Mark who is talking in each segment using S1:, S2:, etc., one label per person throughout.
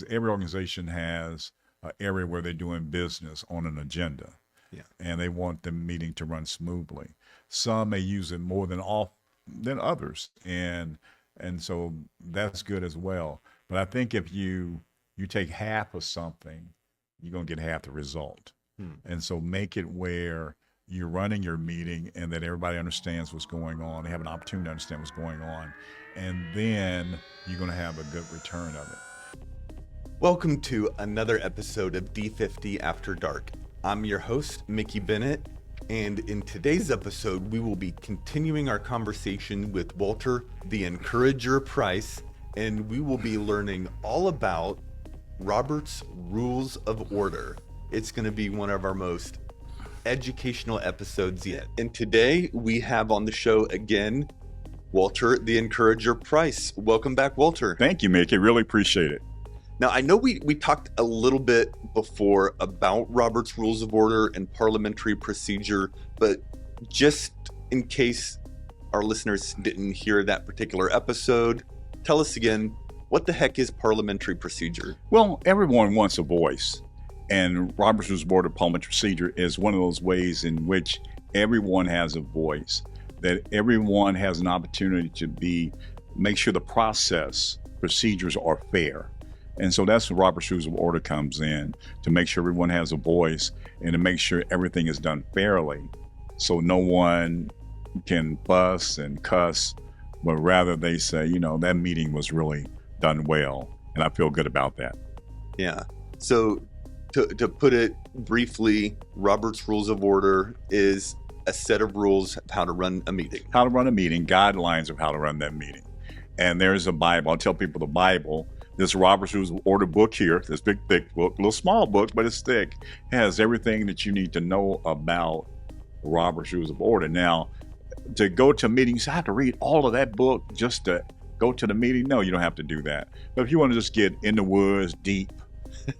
S1: every organization has an area where they're doing business on an agenda,
S2: Yeah.
S1: and they want the meeting to run smoothly. Some may use it more than others, and so that's good as well. But I think if you take half of something, you're gonna get half the result.
S2: Hmm.
S1: And so make it where you're running your meeting and that everybody understands what's going on. They have an opportunity to understand what's going on, and then you're going to have a good return of it.
S2: Welcome to another episode of D50 After Dark. I'm your host, Mickey Bennett, and in today's episode, we will be continuing our conversation with Walter, the Encourager Price, and we will be learning all about Robert's Rules of Order. It's going to be one of our most educational episodes yet. And today we have on the show again, Walter, the Encourager Price. Welcome back, Walter.
S1: Thank you, Mickey. Really appreciate it.
S2: Now, I know we talked a little bit before about Robert's Rules of Order and parliamentary procedure, but just in case our listeners didn't hear that particular episode, tell us again, what the heck is parliamentary procedure?
S1: Well, everyone wants a voice, and Robert's Rules of Order parliamentary procedure is one of those ways in which everyone has a voice, that everyone has an opportunity to make sure the procedures are fair. And so that's where Robert's Rules of Order comes in, to make sure everyone has a voice and to make sure everything is done fairly, so no one can fuss and cuss, but rather they say, that meeting was really done well, and I feel good about that.
S2: Yeah. So to put it briefly, Robert's Rules of Order is a set of rules of how to run a meeting.
S1: How to run a meeting, guidelines of how to run that meeting. And there's a Bible. I'll tell people the Bible. This Robert's Rules of Order book here, this big, thick book, little small book, but it's thick, has everything that you need to know about Robert's Rules of Order. Now, to go to meetings, I have to read all of that book just to go to the meeting. No, you don't have to do that. But if you want to just get in the woods, deep,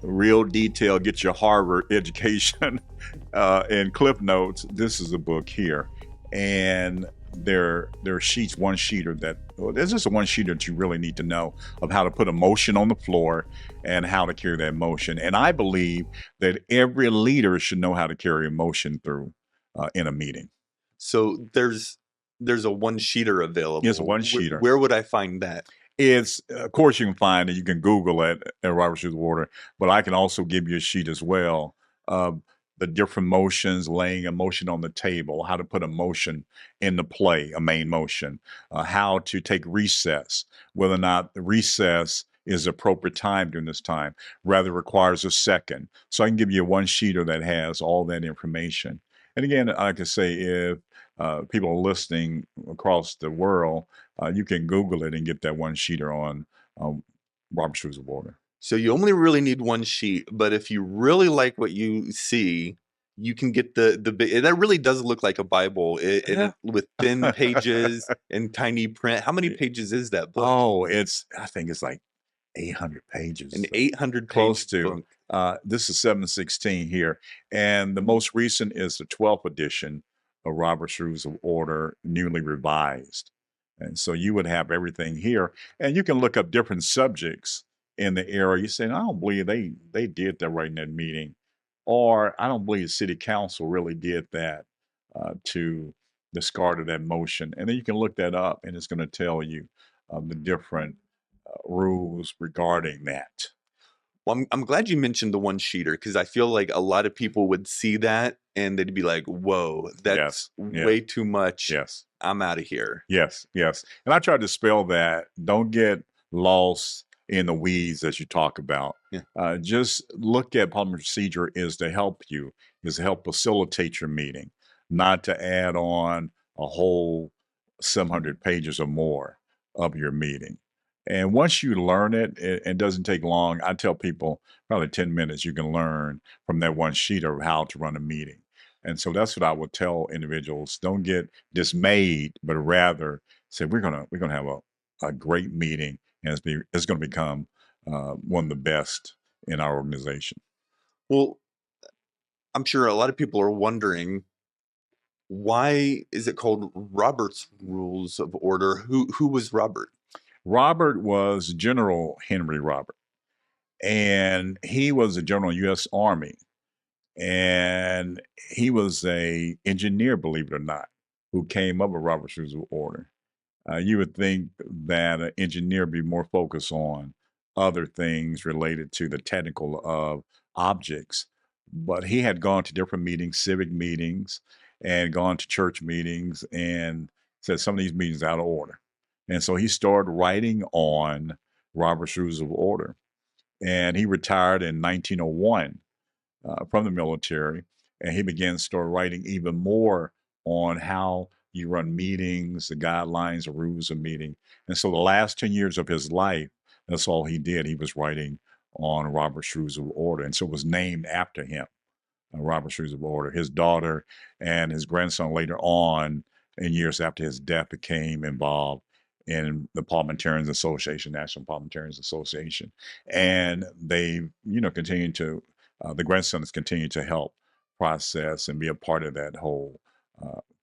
S1: real detail, get your Harvard education and Cliff Notes, this is a book here. And there are sheets, there's just a one sheeter that you really need to know of how to put a motion on the floor and how to carry that motion. And I believe that every leader should know how to carry a motion through in a meeting.
S2: So there's a one-sheeter available.
S1: Yes, a one-sheeter.
S2: Where would I find that?
S1: It's, of course, you can find it. You can Google it at Robert's Rules of Order, but I can also give you a sheet as well of the different motions, laying a motion on the table, how to put a motion into play, a main motion, how to take recess, whether or not the recess is appropriate time during this time, rather requires a second. So I can give you a one-sheeter that has all that information. And again, I can say if people are listening across the world, you can Google it and get that one-sheeter on Robert's Rules of Order.
S2: So you only really need one sheet, but if you really like what you see, you can get the big. That really does look like a Bible with thin pages and tiny print. How many pages is that book?
S1: Oh, I think it's like 800 pages.
S2: An 800
S1: close
S2: page
S1: to.
S2: book.
S1: This is 716 here, and the most recent is the 12th edition of Robert's Rules of Order, newly revised. And so you would have everything here, and you can look up different subjects in the area. You say, I don't believe they did that right in that meeting, or I don't believe the city council really did that to discard of that motion. And then you can look that up, and it's going to tell you the different rules regarding that.
S2: Well, I'm glad you mentioned the one-sheeter, because I feel like a lot of people would see that and they'd be like, whoa, that's way too much.
S1: Yes.
S2: I'm out of here.
S1: Yes. And I tried to spell that. Don't get lost in the weeds as you talk about.
S2: Yeah.
S1: Just look at parliamentary procedure is to help facilitate your meeting, not to add on a whole 700 pages or more of your meeting. And once you learn it, it doesn't take long. I tell people probably 10 minutes you can learn from that one sheet of how to run a meeting. And so that's what I would tell individuals. Don't get dismayed, but rather say, we're gonna have a great meeting, and it's going to become one of the best in our organization.
S2: Well, I'm sure a lot of people are wondering, why is it called Robert's Rules of Order? Who was Robert?
S1: Robert was General Henry Robert. and he was a general in the U.S. Army, and he was a engineer, believe it or not, who came up with Robert's Rules of Order. You would think that an engineer would be more focused on other things related to the technical of objects, but he had gone to different meetings, civic meetings, and gone to church meetings, and said some of these meetings are out of order. And so he started writing on Robert's Rules of Order, and he retired in 1901 from the military, and he began to start writing even more on how you run meetings, the guidelines, the rules of meeting. And so the last 10 years of his life, that's all he did. He was writing on Robert's Rules of Order, and so it was named after him. Robert's Rules of Order. His daughter and his grandson later on, in years after his death, became involved in the Parliamentarians Association, National Parliamentarians Association, and they, continued to. The grandson has continued to help process and be a part of that whole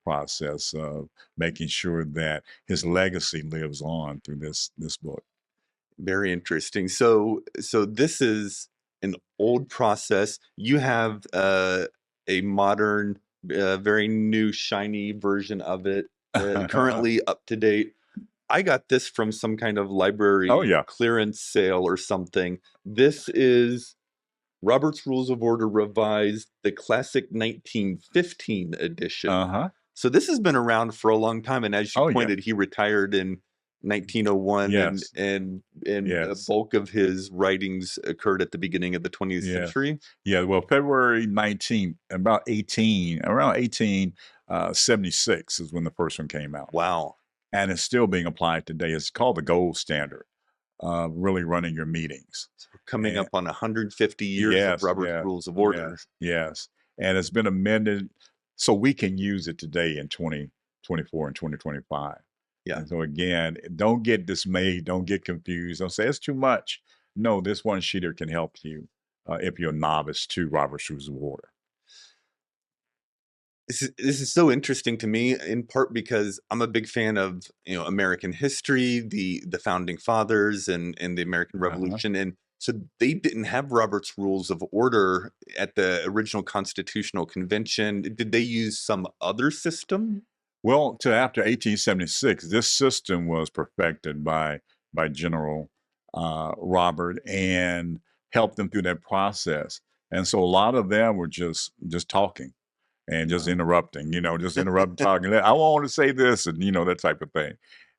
S1: process of making sure that his legacy lives on through this book.
S2: Very interesting. So this is an old process. You have a modern, very new, shiny version of it, currently up to date. I got this from some kind of library clearance sale or something. This is Robert's Rules of Order Revised, the classic 1915 edition. So this has been around for a long time, and as you pointed, he retired in 1901, and a bulk of his writings occurred at the beginning of the 20th century.
S1: Yeah, well, February 19th, around 1876 is when the first one came out.
S2: Wow.
S1: And it's still being applied today. It's called the gold standard, really running your meetings.
S2: So we're coming up on 150 years of Robert's Rules of Order.
S1: Yes. And it's been amended so we can use it today in 2024 and 2025.
S2: Yeah.
S1: And so again, don't get dismayed. Don't get confused. Don't say it's too much. No, this one sheeter can help you if you're a novice to Robert's Rules of Order.
S2: This is so interesting to me, in part because I'm a big fan of American history, the founding fathers, and the American Revolution, and so they didn't have Robert's Rules of Order at the original Constitutional Convention. Did they use some other system?
S1: Well, after 1876, this system was perfected by General Robert and helped them through that process. And so a lot of them were just talking and just interrupting, just interrupt talking. I want to say this, and that type of thing.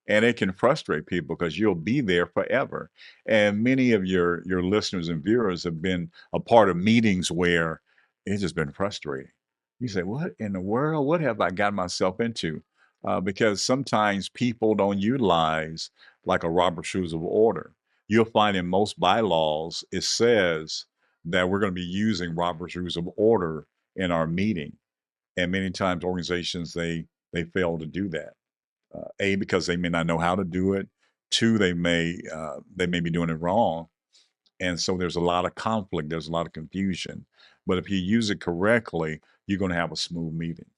S1: And it can frustrate people because you'll be there forever. And many of your listeners and viewers have been a part of meetings where it's just been frustrating. You say, what in the world? What have I got myself into? Because sometimes people don't utilize like a Robert's Rules of Order. You'll find in most bylaws, it says that we're going to be using Robert's Rules of Order in our meeting. And many times organizations, they fail to do that. A, because they may not know how to do it. Two, they may be doing it wrong. And so there's a lot of conflict. There's a lot of confusion. But if you use it correctly, you're going to have a smooth meeting.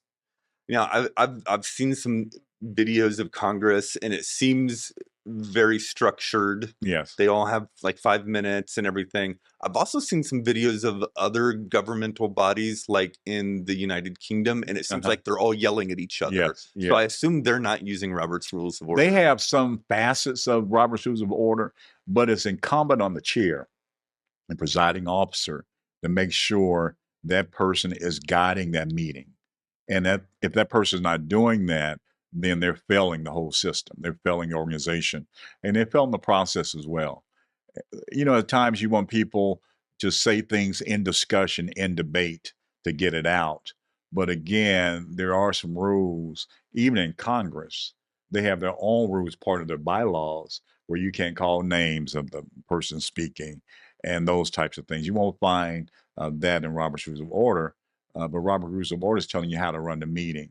S2: I've seen some videos of Congress, and it seems very structured.
S1: Yes.
S2: They all have like 5 minutes and everything. I've also seen some videos of other governmental bodies, like in the United Kingdom, and it seems like they're all yelling at each other.
S1: Yes.
S2: So I assume they're not using Robert's Rules of Order.
S1: They have some facets of Robert's Rules of Order, but it's incumbent on the chair and presiding officer to make sure that person is guiding that meeting. And that if that person is not doing that, then they're failing the whole system. They're failing the organization, and they're failing the process as well. At times you want people to say things in discussion, in debate, to get it out. But again, there are some rules, even in Congress. They have their own rules, part of their bylaws, where you can't call names of the person speaking and those types of things. You won't find that in Robert's Rules of Order. But Robert's Rules of Order is telling you how to run the meeting.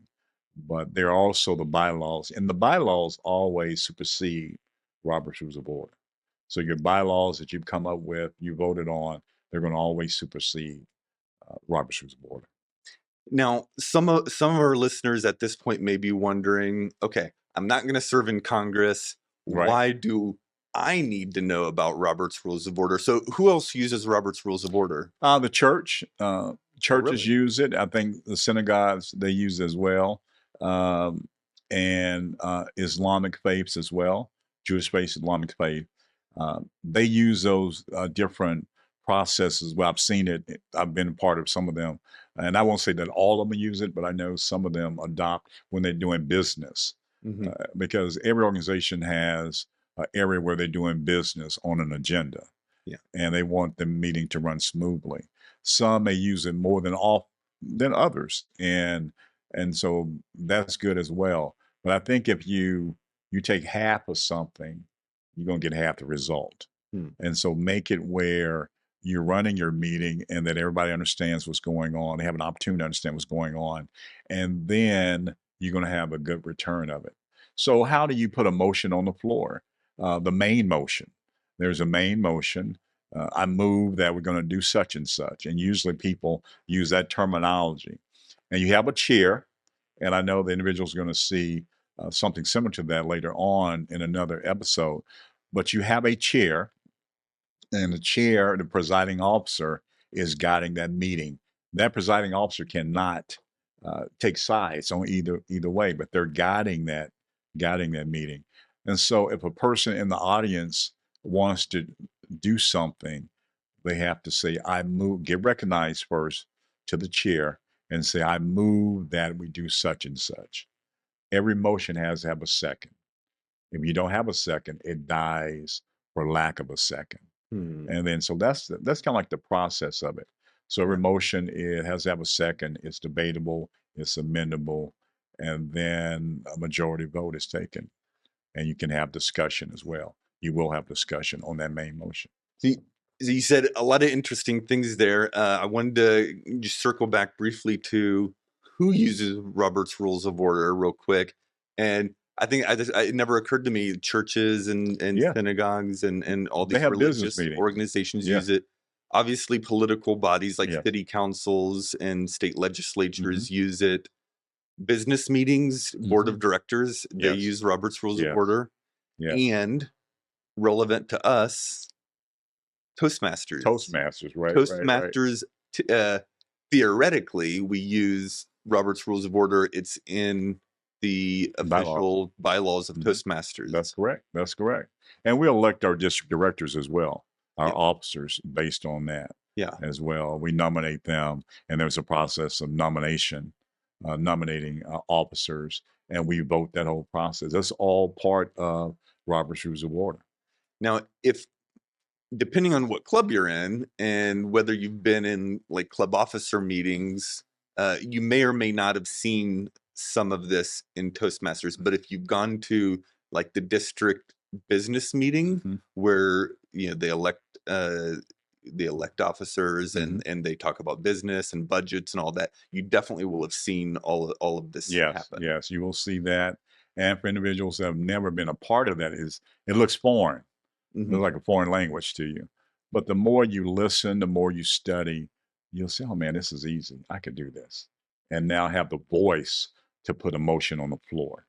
S1: But there are also the bylaws, and the bylaws always supersede Robert's Rules of Order. So your bylaws that you've come up with, you voted on, they're going to always supersede Robert's Rules of Order.
S2: Now, some of our listeners at this point may be wondering, okay, I'm not going to serve in Congress.
S1: Right.
S2: Why do I need to know about Robert's Rules of Order. So who else uses Robert's Rules of Order?
S1: The church, churches
S2: really?
S1: use it. I think the synagogues, they use it as well. Um, and Islamic faiths as well, Jewish faith, Islamic faith. They use those different processes. Well, I've seen it. I've been a part of some of them. And I won't say that all of them use it, but I know some of them adopt when they're doing business.
S2: Mhm.
S1: Because every organization has an area where they're doing business on an agenda,
S2: Yeah.
S1: and they want the meeting to run smoothly. Some may use it more than others, and so that's good as well. But I think if you take half of something, you're gonna get half the result.
S2: Hmm.
S1: And so make it where you're running your meeting and that everybody understands what's going on. They have an opportunity to understand what's going on. And then you're going to have a good return of it. So, how do you put a motion on the floor? The main motion. There's a main motion. I move that we're going to do such and such. And usually people use that terminology. And you have a chair. And I know the individual's going to see something similar to that later on in another episode. But you have a chair, and the chair, the presiding officer, is guiding that meeting. That presiding officer cannot take sides on either way, but they're guiding that meeting. And so, if a person in the audience wants to do something, they have to say, "I move." Get recognized first to the chair and say, "I move that we do such and such." Every motion has to have a second. If you don't have a second, it dies for lack of a second.
S2: Hmm.
S1: And then so that's kind of like the process of it. So every motion, it has to have a second, it's debatable, it's amendable, and then a majority vote is taken. And you can have discussion as well. You will have discussion on that main motion.
S2: So you said a lot of interesting things there. I wanted to just circle back briefly to who uses Robert's Rules of Order real quick. And I think it never occurred to me churches and
S1: Yeah,
S2: synagogues and all
S1: they
S2: these
S1: have business
S2: religious
S1: meetings.
S2: organizations
S1: Yeah,
S2: use it. Obviously, political bodies like
S1: yeah.
S2: city councils and state
S1: Hmm.
S2: legislatures use it. Business meetings, board
S1: Hmm.
S2: of directors, they
S1: Yes,
S2: use Robert's Rules of
S1: yes,
S2: Order.
S1: yes.
S2: And relevant to us, Toastmasters.
S1: Toastmasters, right, right, right.
S2: Toastmasters, theoretically, we use Robert's Rules of Order. It's in the
S1: Bylaws.
S2: official bylaws of
S1: Mhm. That's
S2: Toastmasters.
S1: correct. That's correct. And we elect our district directors as well, our
S2: Yeah,
S1: officers based on that
S2: yeah.
S1: as well. We nominate them, and there's a process of nominating officers, and we vote that whole process. That's all part of Robert's Rules of Order.
S2: Now, if depending on what club you're in and whether you've been in like club officer meetings, you may or may not have seen some of this in Toastmasters. But if you've gone to like the district business meeting
S1: Hmm.
S2: where they elect officers
S1: Hmm.
S2: and they talk about business and budgets and all that, you definitely will have seen all of this
S1: Yes,
S2: happen.
S1: yes, you will see that. And for individuals that have never been a part of that, it looks foreign.
S2: Mhm.
S1: Looks like a foreign language to you. But the more you listen, the more you study, you'll say, oh man, this is easy. I could do this. And now have the voice to put a motion on the floor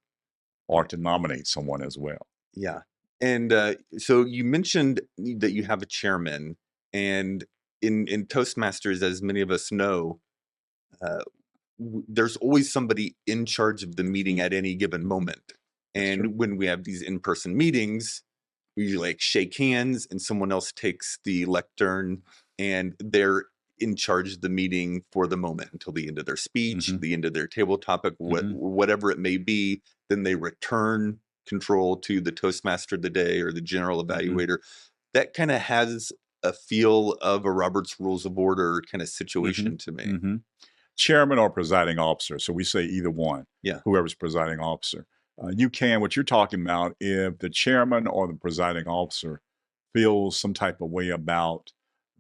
S1: or to nominate someone as well.
S2: Yeah. And so you mentioned that you have a chairman, and in Toastmasters, as many of us know, uh, there's always somebody in charge of the meeting at any given moment.
S1: That's true.
S2: And when we have these in-person meetings, we like shake hands, and someone else takes the lectern, and they're in charge of the meeting for the moment until the end of their speech,
S1: Hmm.
S2: the end of their table topic,
S1: Hmm.
S2: whatever it may be. Then they return control to the Toastmaster of the day or the general
S1: Hmm.
S2: evaluator. That kind of has a feel of a Robert's Rules of Order kind of
S1: Hmm.
S2: situation to me.
S1: Hmm. Chairman or presiding officer. So we say either one,
S2: Yeah.
S1: whoever's presiding officer. You can, what you're talking about, if the chairman or the presiding officer feels some type of way about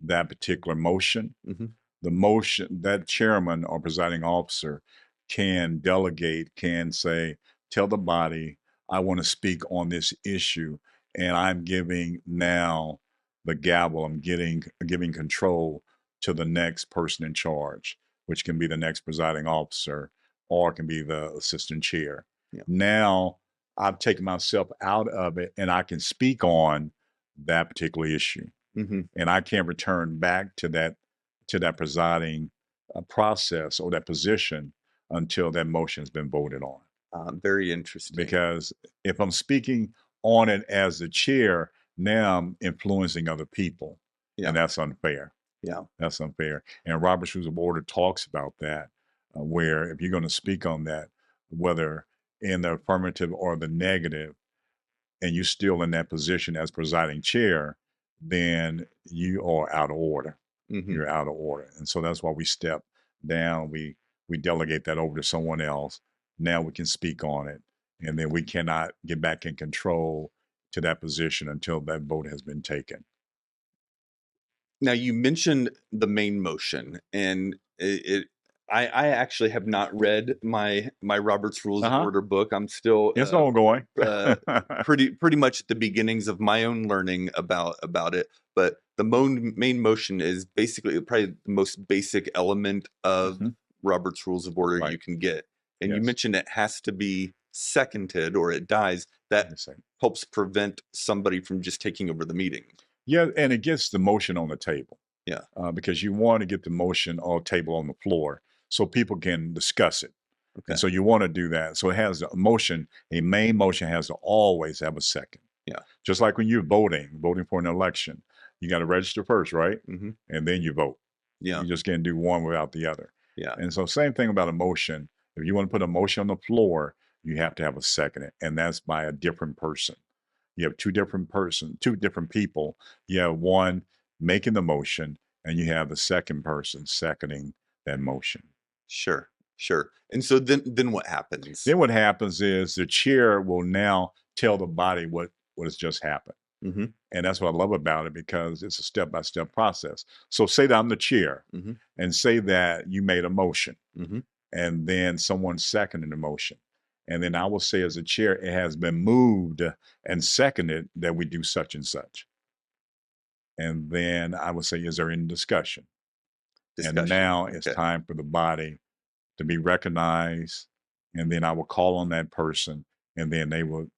S1: that particular motion,
S2: Hmm.
S1: the motion, that chairman or presiding officer can delegate, can say, tell the body, I want to speak on this issue, and I'm giving now the gavel, I'm giving control to the next person in charge, which can be the next presiding officer or it can be the assistant chair.
S2: Yeah.
S1: Now I've taken myself out of it and I can speak on that particular issue.
S2: Hmm.
S1: And I can't return back to that presiding process or that position until that motion has been voted on.
S2: Very interesting.
S1: Because if I'm speaking on it as the chair, now I'm influencing other people,
S2: Yeah.
S1: and that's unfair.
S2: Yeah.
S1: That's unfair. And Robert's Rules of Order talks about that, where if you're going to speak on that, whether in the affirmative or the negative, and you're still in that position as presiding chair, then you are out of order.
S2: Hmm.
S1: You're out of order. And so that's why we step down. We delegate that over to someone else. Now we can speak on it. And then we cannot get back in control to that position until that vote has been taken.
S2: Now you mentioned the main motion, and I actually have not read my Robert's Rules of
S1: Uh-huh.
S2: Order book. I'm still
S1: It's ongoing.
S2: pretty much at the beginnings of my own learning about it. But the main motion is basically probably the most basic element of
S1: Mhm.
S2: Robert's Rules of Order
S1: Right.
S2: you can get. And you
S1: Yes.
S2: mentioned it has to be seconded or it dies. That
S1: Yes, sir.
S2: helps prevent somebody from just taking over the meeting.
S1: Yeah, and it gets the motion on the table.
S2: Yeah.
S1: Because you want to get the motion or table on the floor so people can discuss it.
S2: Okay.
S1: And so you want to do that. So it has a motion, a main motion has to always have a second.
S2: Yeah.
S1: Just like when you're voting for an election, you got to register first, right?
S2: Hmm.
S1: And then you vote.
S2: Yeah.
S1: You just can't do one without the other.
S2: Yeah.
S1: And so same thing about a motion. If you want to put a motion on the floor, you have to have a second, and that's by a different person. You have two different people. You have one making the motion, and you have the second person seconding that motion.
S2: Sure. And so then what happens?
S1: Then what happens is the chair will now tell the body what has just happened.
S2: Hmm.
S1: And that's what I love about it, because it's a step-by-step process. So say that I'm the chair,
S2: Hmm.
S1: and say that you made a motion,
S2: Hmm.
S1: and then someone seconded the motion. And then I will say as a chair, it has been moved and seconded that we do such and such. And then I would say, is there any discussion? And now it's
S2: Okay.
S1: time for the body to be recognized. And then I will call on that person, and then they will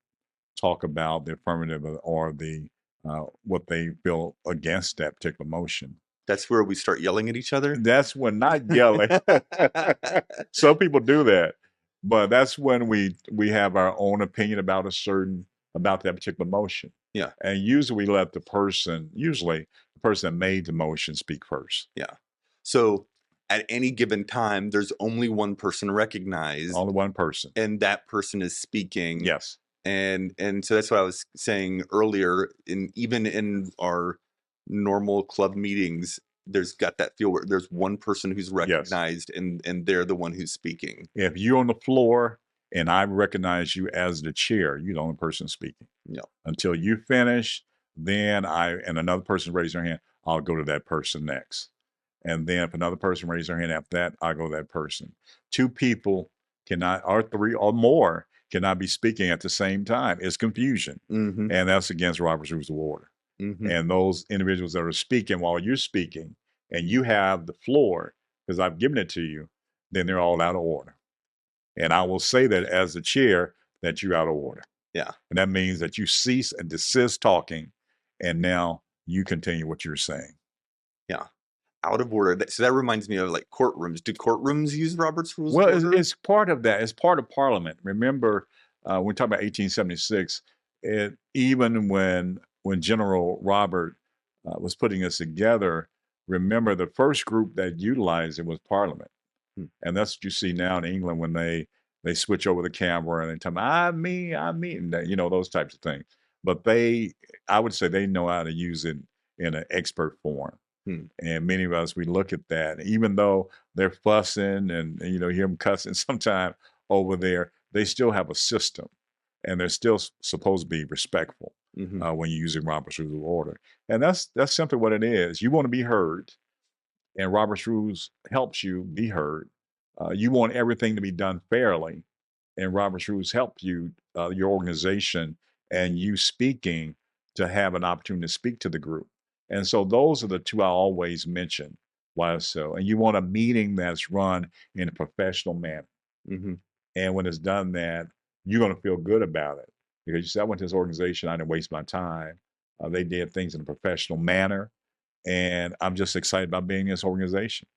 S1: talk about the affirmative or the what they feel against that particular motion.
S2: That's where we start yelling at each other.
S1: That's when, not yelling. Some people do that, but that's when we have our own opinion about about that particular motion.
S2: Yeah.
S1: And usually we let the person that made the motion speak first.
S2: Yeah. So at any given time, there's only one person recognized,
S1: Only one person.
S2: and that person is speaking.
S1: Yes.
S2: And so that's what I was saying earlier. Even in our normal club meetings, there's got that feel where there's one person who's recognized, and they're the one who's speaking.
S1: If you're on the floor and I recognize you as the chair, you're the only person speaking.
S2: Yeah.
S1: Until you finish, then and another person raises their hand, I'll go to that person next. And then if another person raises their hand after that, I'll go to that person. Two people cannot, or three or more, cannot be speaking at the same time. It's confusion.
S2: Mm-hmm.
S1: And that's against Robert's Rules of Order.
S2: Mm-hmm.
S1: And those individuals that are speaking while you're speaking and you have the floor, because I've given it to you, then they're all out of order. And I will say that as the chair, that you're out of order.
S2: Yeah.
S1: And that means that you cease and desist talking, and now you continue what you're saying.
S2: Yeah. Out of order. So that reminds me of like courtrooms. Do courtrooms use Robert's Rules
S1: Well,
S2: of Order?
S1: it's part of that. It's part of Parliament. Remember, when we talk about 1876, even when General Robert was putting us together, remember the first group that utilized it was Parliament. And that's what you see now in England when they switch over the camera and they tell me, I mean, those types of things. But I would say they know how to use it in an expert form. And many of us, we look at that, even though they're fussing and hear them cussing sometime over there, they still have a system, and they're still supposed to be respectful when you're using Robert's Rules of Order. And that's simply what it is. You want to be heard, and Robert's Rules helps you be heard. You want everything to be done fairly, and Robert's Rules help you, your organization, and you speaking to have an opportunity to speak to the group. And so those are the two I always mention. Why so? And you want a meeting that's run in a professional manner.
S2: Mm-hmm.
S1: And when it's done that, you're going to feel good about it. because you said, I went to this organization, I didn't waste my time. They did things in a professional manner, and I'm just excited about being in this organization.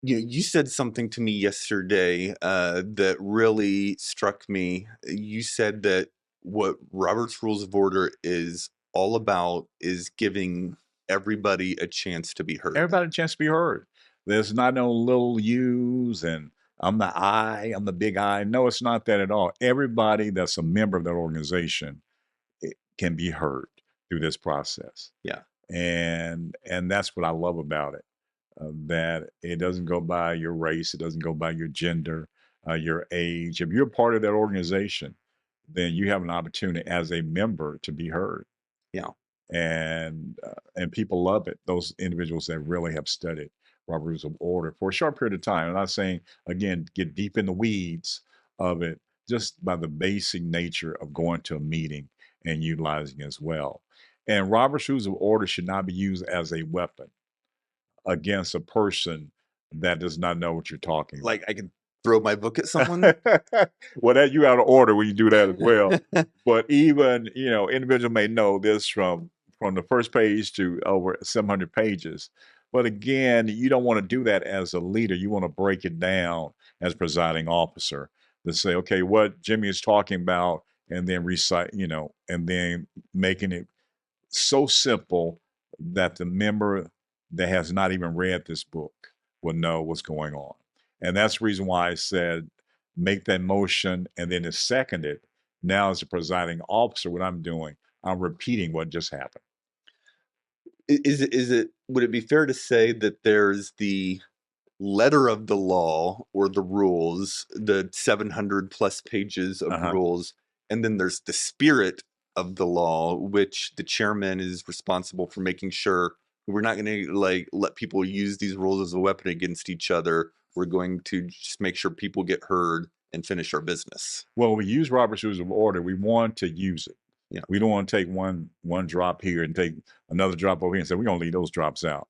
S2: You said something to me yesterday that really struck me. You said that what Robert's Rules of Order is all about is giving everybody a chance to be heard.
S1: Everybody a chance to be heard. There's not no little U's and I'm the big I. No, it's not that at all. Everybody that's a member of that organization can be heard through this process.
S2: Yeah.
S1: And that's what I love about it. That it doesn't go by your race, it doesn't go by your gender, your age. If you're part of that organization, then you have an opportunity as a member to be heard.
S2: Yeah.
S1: And people love it. Those individuals that really have studied Robert Rules of Order for a short period of time. I'm not saying again get deep in the weeds of it, just by the basic nature of going to a meeting and utilizing it as well. And Robert's Rules of Order should not be used as a weapon against a person that does not know what you're talking about.
S2: Like I could throw my book at someone.
S1: Well, that you out of order when you do that as well. But even, individual may know this from the first page to over 700 pages. But again, you don't want to do that as a leader. You want to break it down as presiding officer to say, okay, what Jimmy is talking about, and then recite, and then making it so simple that the member that has not even read this book will know what's going on. And that's the reason why I said make that motion and then it's seconded. Now, as a presiding officer, what I'm doing, I'm repeating what just happened.
S2: Would it be fair to say that there's the letter of the law or the rules, the 700 plus pages of rules, and then there's the spirit of the law, which the chairman is responsible for making sure we're not going to let people use these rules as a weapon against each other. We're going to just make sure people get heard and finish our business.
S1: Well, we use Robert's Rules of Order. We want to use it.
S2: Yeah.
S1: We don't want to take one drop here and take another drop over here and say, we're going to leave those drops out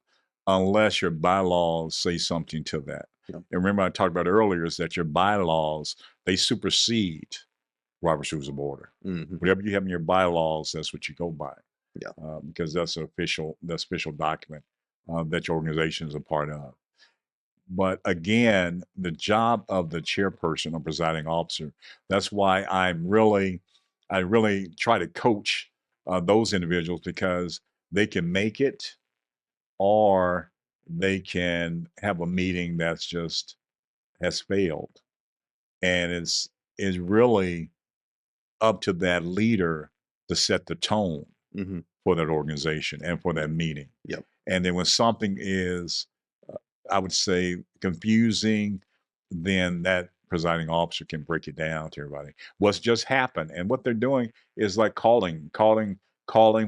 S1: unless your bylaws say something to that. Yeah. And remember I talked about earlier is that your bylaws, they supersede Robert's Rules of Order. Mm-hmm. Whatever you have in your bylaws, that's what you go by. Yeah. Because that's official document that your organization is a part of. But again, the job of the chairperson or presiding officer, that's why I really try to coach those individuals, because they can make it or they can have a meeting that's just has failed. And it's really up to that leader to set the tone for that organization and for that meeting.
S2: Yep.
S1: And then when something is, I would say, confusing, then that presiding officer can break it down to everybody. What's just happened, and what they're doing is like calling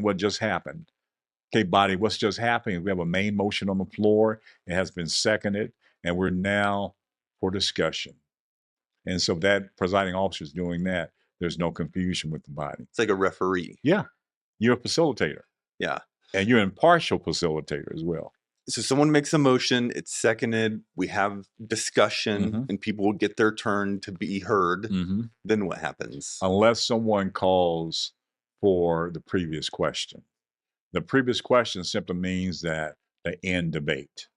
S1: what just happened. Okay, body, what's just happening? We have a main motion on the floor. It has been seconded, and we're now for discussion. And so that presiding officer is doing that. There's no confusion with the body.
S2: It's like a referee.
S1: Yeah, you're a facilitator.
S2: Yeah.
S1: And you're an impartial facilitator as well.
S2: So someone makes a motion, it's seconded, we have discussion, and people will get their turn to be heard. Then what happens?
S1: Unless someone calls for the previous question. The previous question simply means that they end debate.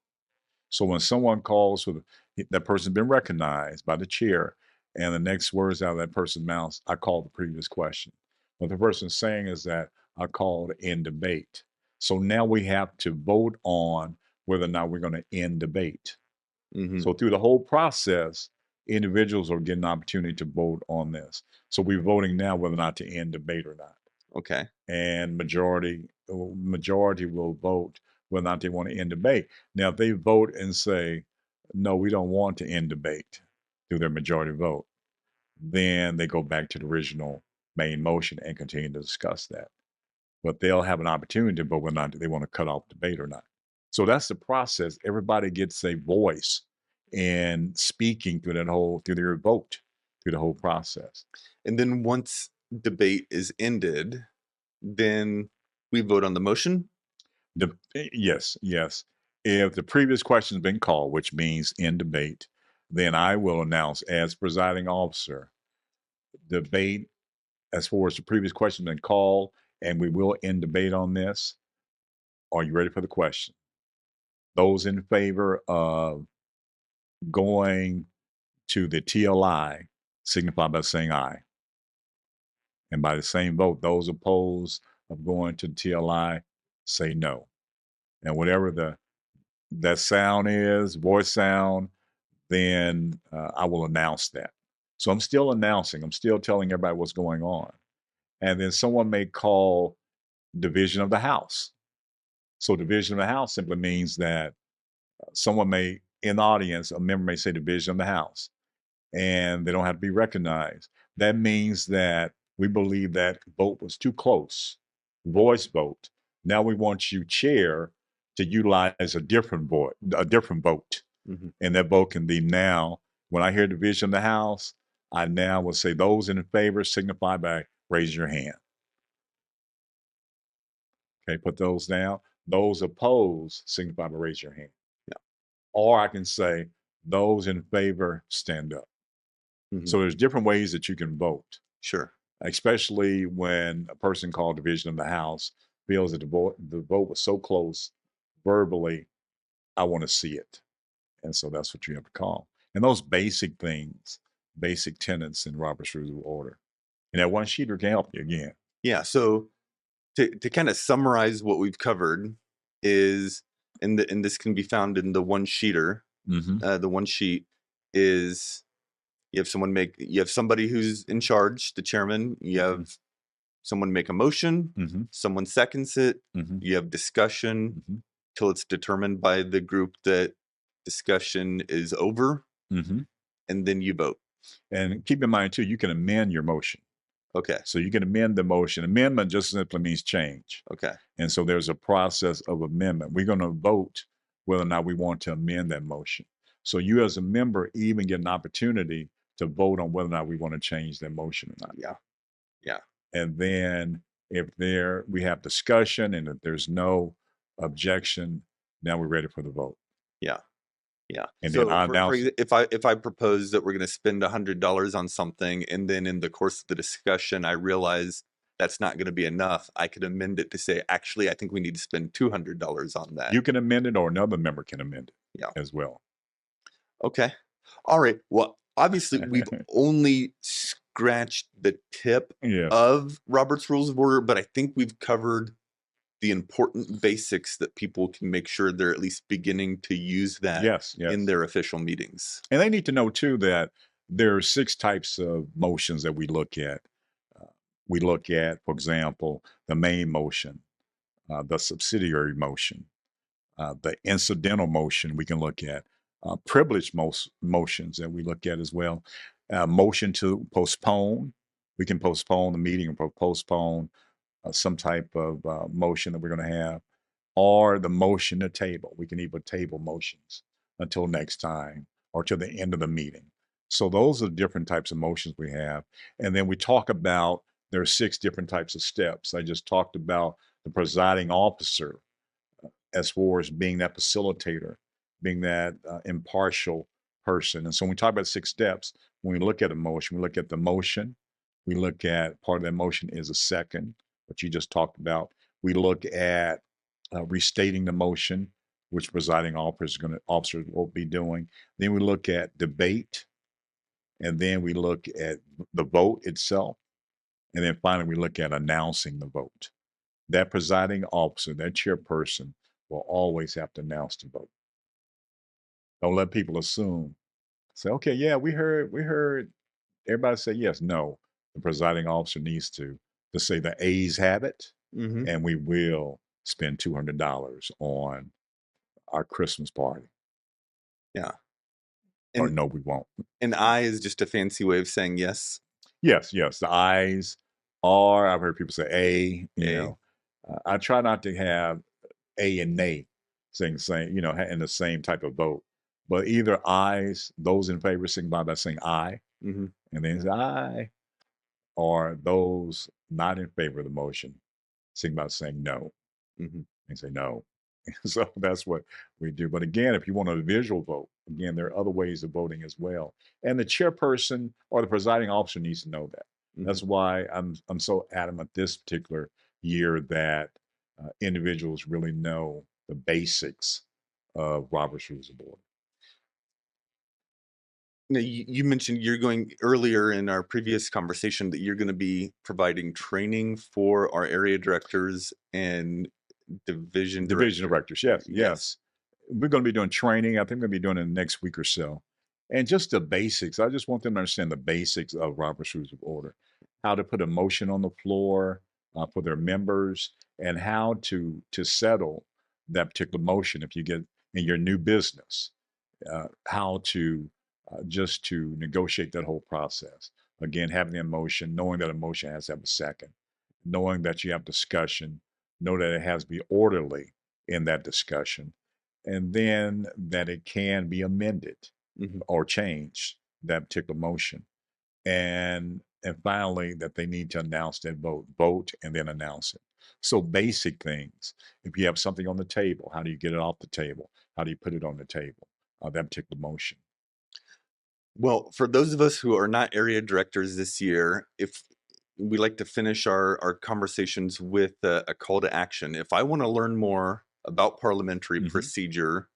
S1: So when someone calls for that person's been recognized by the chair, and the next words out of that person's mouth, I call the previous question. What the person's saying is that I called end debate. So now we have to vote on whether or not we're going to end debate. So through the whole process, individuals are getting an opportunity to vote on this. So we're voting now whether or not to end debate or not.
S2: Okay.
S1: And majority will vote whether or not they want to end debate. Now, if they vote and say, no, we don't want to end debate through their majority vote, then they go back to the original main motion and continue to discuss that. But they'll have an opportunity to vote whether or not they want to cut off debate or not. So that's the process. Everybody gets a voice in speaking through their vote, through the whole process.
S2: And then once debate is ended, then we vote on the motion?
S1: Yes. If the previous question has been called, which means end debate, then I will announce as presiding officer, debate as far as the previous question been called, and we will end debate on this. Are you ready for the question? Those in favor of going to the TLI signify by saying aye. And by the same vote, those opposed of going to the TLI say no. And whatever that sound is, voice sound, then I will announce that. So I'm still announcing. I'm still telling everybody what's going on. And then someone may call division of the House. So division of the House simply means that someone may, in the audience, a member may say division of the House, and they don't have to be recognized. That means that we believe that vote was too close, voice vote. Now we want you, chair, to utilize a different vote, and that vote can be now. When I hear division of the House, I now will say those in favor signify by raise your hand. Okay, put those down. Those opposed signify by raise your hand.
S2: Yeah.
S1: Or I can say those in favor stand up. So there's different ways that you can vote.
S2: Sure.
S1: Especially when a person called division of the House feels that the vote was so close verbally, I want to see it. And so that's what you have to call. And those basic things, basic tenets in Robert's Rules of Order. And that one sheeter can help you again.
S2: Yeah. So to kind of summarize what we've covered is, and this can be found in the one sheeter. The one sheet is you have somebody who's in charge, the chairman. You have someone make a motion, someone seconds it. You have discussion till it's determined by the group that discussion is over, and then you vote.
S1: And keep in mind too, you can amend your motion.
S2: Okay.
S1: So you can amend the motion. Amendment just simply means change.
S2: Okay.
S1: And so there's a process of amendment. We're going to vote whether or not we want to amend that motion. So you as a member even get an opportunity to vote on whether or not we want to change that motion or not.
S2: Yeah. Yeah.
S1: And then if we have discussion and if there's no objection, now we're ready for the vote.
S2: Yeah. Yeah.
S1: And
S2: so
S1: then
S2: if I propose that we're going to spend $100 on something, and then in the course of the discussion, I realize that's not going to be enough, I could amend it to say, actually, I think we need to spend $200 on that.
S1: You can amend it, or another member can amend it as well.
S2: Okay. All right. Well, obviously, we've only scratched the tip of Robert's Rules of Order, but I think we've covered the important basics that people can make sure they're at least beginning to use that in their official meetings.
S1: And they need to know too that there are 6 types of motions that we look at. We look at, for example, the main motion, the subsidiary motion, the incidental motion we can look at, privileged motions that we look at as well, motion to postpone. We can postpone the meeting or postpone some type of motion that we're going to have, or the motion to table. We can even table motions until next time or to the end of the meeting. So those are different types of motions we have. And then we talk about there are 6 different types of steps. I just talked about the presiding officer as far as being that facilitator, being that impartial person. And so when we talk about 6 steps, when we look at a motion, we look at the motion. We look at part of that motion is a second, what you just talked about. We look at restating the motion, which presiding officers will be doing. Then we look at debate, and then we look at the vote itself, and then finally we look at announcing the vote. That presiding officer, that chairperson, will always have to announce the vote. Don't let people assume. Say, okay, yeah, we heard. Everybody say yes. No, the presiding officer needs to say the ayes have it, and we will spend $200 on our Christmas party.
S2: Yeah.
S1: Or no, we won't.
S2: An aye is just a fancy way of saying yes.
S1: Yes. The ayes are, I've heard people say a, you know. I try not to have a and nay saying the same, in the same type of vote. But either ayes, those in favor signify by saying aye, and then say aye, or those not in favor of the motion signify by saying no, and say no. So that's what we do. But again, if you want a visual vote, again, there are other ways of voting as well. And the chairperson or the presiding officer needs to know that. That's why I'm so adamant this particular year that individuals really know the basics of Robert's Rules of Order.
S2: Now, you mentioned you're going earlier in our previous conversation that you're going to be providing training for our area directors and division
S1: Directors, yes. We're going to be doing training. I think we're going to be doing it in the next week or so. And just the basics. I just want them to understand the basics of Robert's Rules of Order, how to put a motion on the floor for their members, and how to settle that particular motion if you get in your new business, how to just to negotiate that whole process. Again, having the emotion, knowing that emotion has to have a second, knowing that you have discussion, know that it has to be orderly in that discussion, and then that it can be amended or changed, that particular motion. And finally that they need to announce that vote and then announce it. So basic things. If you have something on the table, how do you get it off the table? How do you put it on the table? That particular motion.
S2: Well, for those of us who are not area directors this year, if we like to finish our conversations with a call to action. If I want to learn more about parliamentary procedure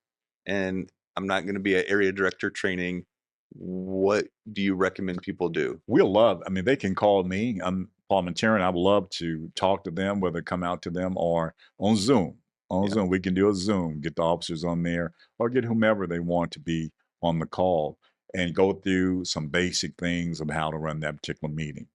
S2: and I'm not going to be an area director training, what do you recommend people do?
S1: They can call me. I'm parliamentarian. I would love to talk to them, whether come out to them or on Zoom. Zoom, we can do a Zoom, get the officers on there or get whomever they want to be on the call and go through some basic things of how to run that particular meeting.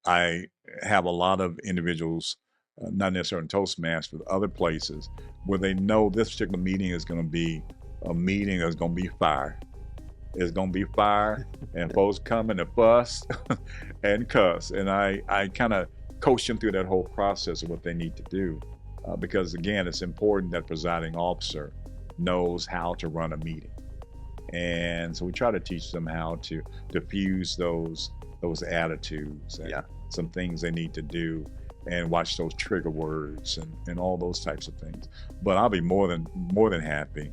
S1: I have a lot of individuals, not necessarily in Toastmasters, but other places where they know this particular meeting is going to be a meeting that's going to be fire. It's going to be fire and folks coming to fuss and cuss. And I kind of coach them through that whole process of what they need to do. Because again, it's important that presiding officer knows how to run a meeting. And so we try to teach them how to diffuse those attitudes and some things they need to do and watch those trigger words and all those types of things. But I'll be more than happy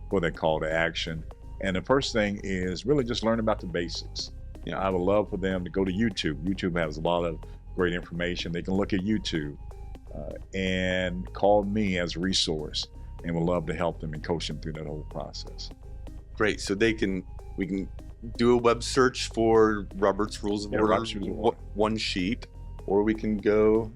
S1: for that call to action. And the first thing is really just learn about the basics. I would love for them to go to YouTube. YouTube has a lot of great information. They can look at YouTube and call me as a resource, and we'd love to help them and coach them through that whole process.
S2: Great. So we can do a web search for Robert's Rules of Order, one sheet, or we can go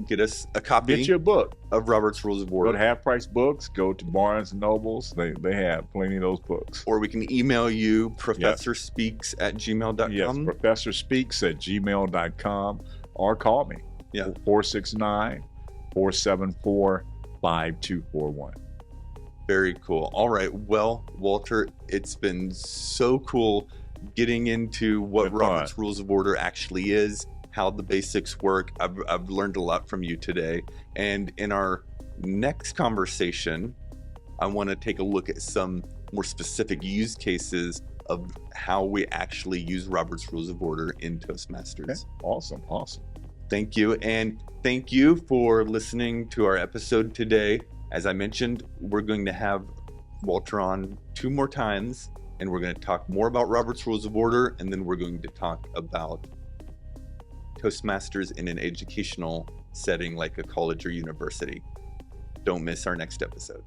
S2: get us a copy.
S1: Get your book
S2: of Robert's Rules of Order.
S1: Go to Half Price Books. Go to Barnes and Nobles. They have plenty of those books.
S2: Or we can email you, professorspeaks@gmail.com.
S1: Yes, professorspeaks@gmail.com, or call me. 469-474-5241.
S2: Very cool. All right. Well, Walter, it's been so cool getting into what Robert's Rules of Order actually is, how the basics work. I've learned a lot from you today. And in our next conversation, I want to take a look at some more specific use cases of how we actually use Robert's Rules of Order in Toastmasters.
S1: Okay. Awesome.
S2: Thank you. And thank you for listening to our episode today. As I mentioned, we're going to have Walter on 2 more times, and we're going to talk more about Robert's Rules of Order, and then we're going to talk about Toastmasters in an educational setting like a college or university. Don't miss our next episode.